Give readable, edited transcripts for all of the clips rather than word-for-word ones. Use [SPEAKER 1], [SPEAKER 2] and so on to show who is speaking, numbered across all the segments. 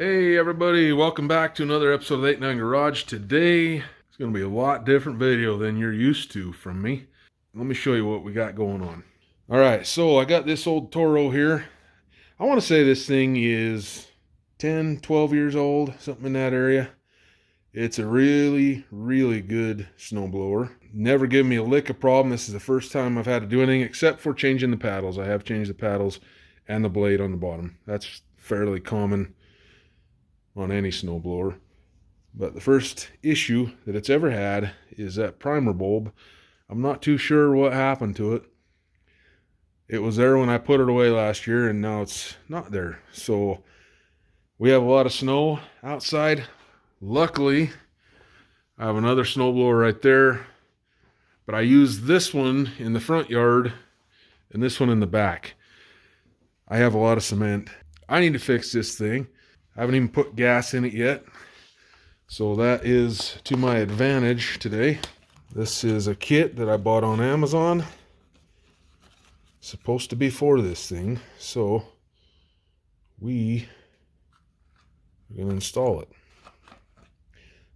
[SPEAKER 1] Hey everybody, welcome back to another episode of 89 Garage. Today, it's going to be a lot different video than you're used to from me. Let me show you what we got going on. Alright, so I got this old Toro here. I want to say this thing is 10, 12 years old, something in that area. It's a really, really good snowblower. Never given me a lick of problem. This is the first time I've had to do anything except for changing the paddles. I have changed the paddles and the blade on the bottom. That's fairly common on any snowblower. But the first issue that it's ever had is that primer bulb. I'm not too sure what happened to it. It was there when I put it away last year, and now it's not there. So we have a lot of snow outside. Luckily, I have another snowblower right there, but I use this one in the front yard and this one in the back. I have a lot of cement. I need to fix this thing. I haven't even put gas in it yet, so that is to my advantage today. This is a kit that I bought on Amazon. Supposed to be for this thing, so we are going to install it.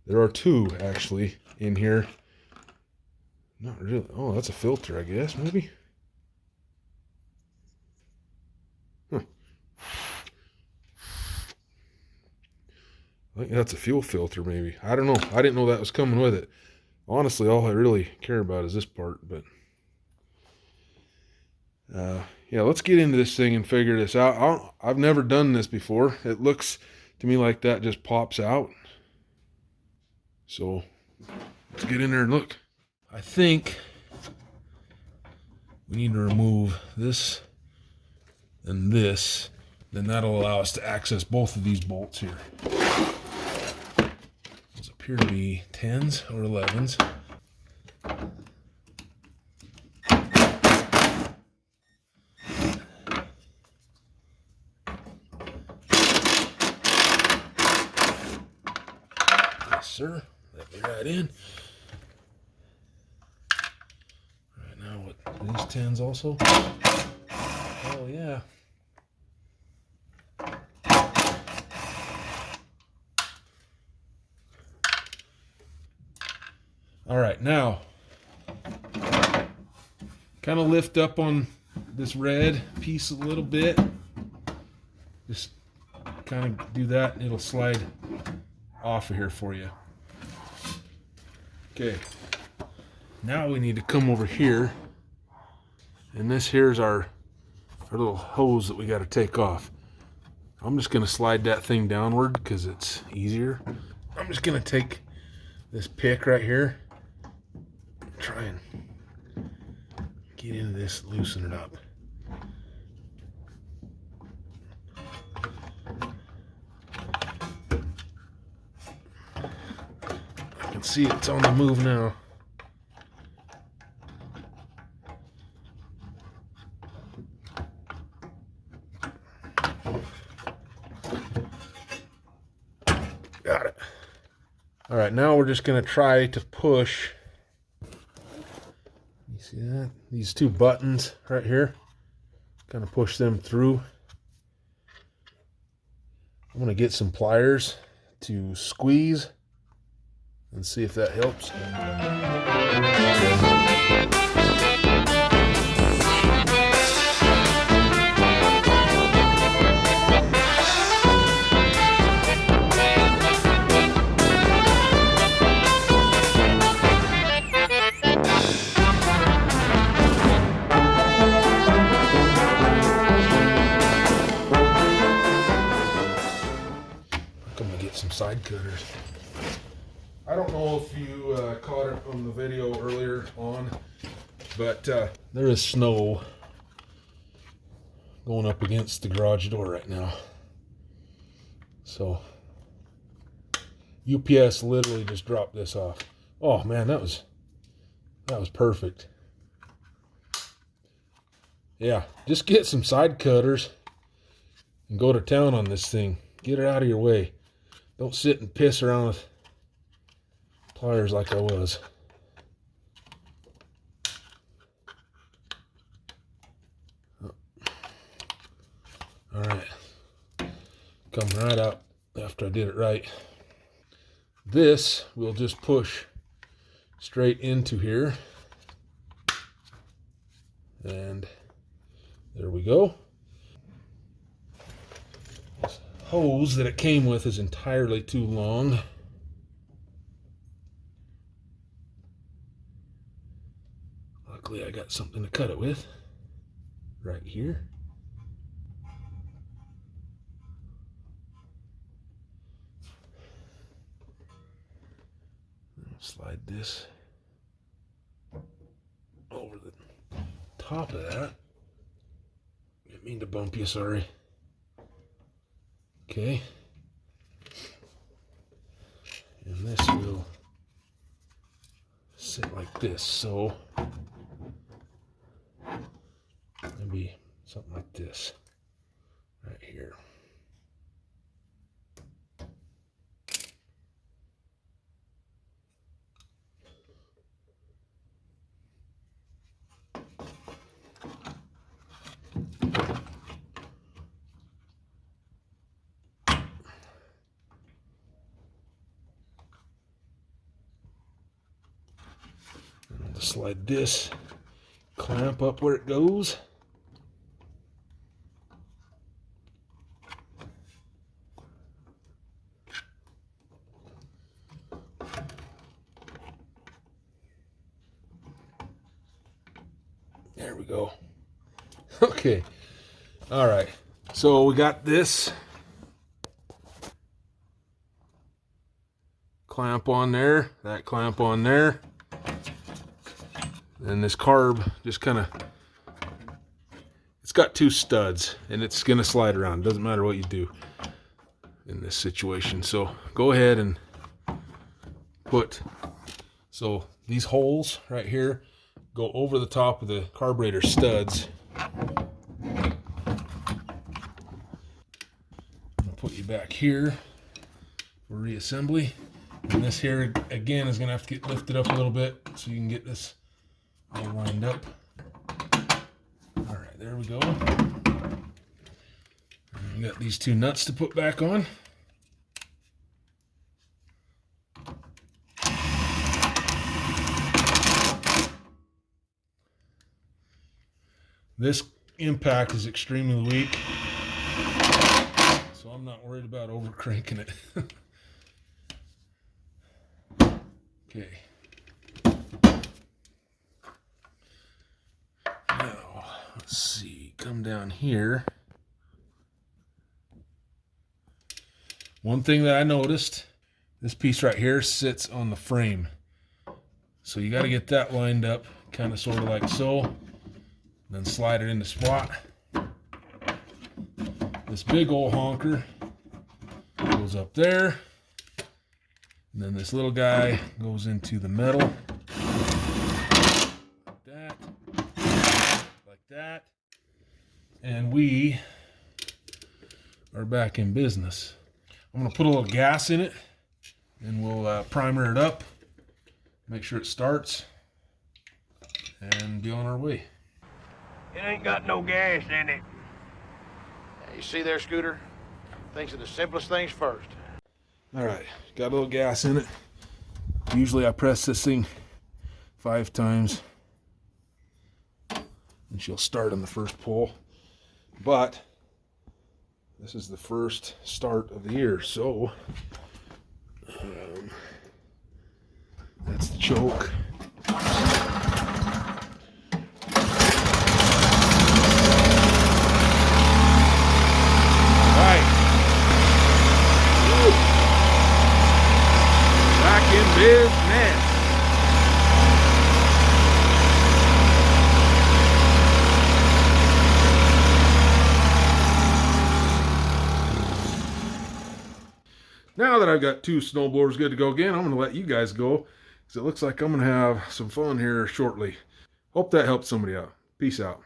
[SPEAKER 1] There are two actually in here. Not really. Oh, that's a filter, I guess, maybe. I think that's a fuel filter, maybe. I don't know. I didn't know that was coming with it. Honestly, all I really care about is this part. But yeah, let's get into this thing and figure this out. I've never done this before. It looks to me like that just pops out. So let's get in there and look. I think we need to remove this and this. Then that'll allow us to access both of these bolts here. Those appear to be 10s or 11s. Yes, sir. Let me right in. Right now, what, these 10s also? Oh, yeah. All right, now, kind of lift up on this red piece a little bit. Just kind of do that and it'll slide off of here for you. Okay, now we need to come over here. And this here's our little hose that we got to take off. I'm just going to slide that thing downward because it's easier. I'm just going to take this pick right here. Try and get into this, loosen it up. I can see it's on the move now. Got it. All right, now we're just going to try to push. See that? These two buttons right here. Kind of push them through. I'm going to get some pliers to squeeze and see if that helps. Some side cutters. I don't know if you caught it on the video earlier on, but there is snow going up against the garage door right now. So UPS literally just dropped this off. Oh man, that was perfect. Yeah, just get some side cutters and go to town on this thing. Get it out of your way. Don't sit and piss around with pliers like I was. All right. Come right up after I did it right. This we'll just push straight into here. And there we go. This hose that it came with is entirely too long. Luckily I got something to cut it with right here. Slide this over the top of that. Didn't mean to bump you, sorry. Okay. And this will sit like this, so maybe something like this right here. Slide this clamp up where it goes. There we go. Okay. All right. So we got this clamp on there, that clamp on there. And this carb just kind of, it's got two studs and it's going to slide around. Doesn't matter what you do in this situation. So go ahead and put, so these holes right here go over the top of the carburetor studs. I'll put you back here for reassembly. And this here again is going to have to get lifted up a little bit so you can get this all lined up. All right, there we go. And we got these two nuts to put back on. This impact is extremely weak, so I'm not worried about over cranking it. Okay. Now, let's see, come down here. One thing that I noticed, this piece right here sits on the frame. So you got to get that lined up, kind of sort of like so. Then slide it in the spot. This big old honker goes up there. And then this little guy goes into the metal. Like that. Like that. And we are back in business. I'm going to put a little gas in it. And we'll primer it up. Make sure it starts. And be on our way.
[SPEAKER 2] It ain't got no gas in it. You see there, Scooter? Thinks of the simplest things first.
[SPEAKER 1] All right, got a little gas in it. Usually I press this thing 5 times and she'll start on the first pull. But this is the first start of the year, so that's the choke. Business. Now that I've got 2 snowblowers good to go again, I'm going to let you guys go because it looks like I'm going to have some fun here shortly. Hope that helped somebody out. Peace out.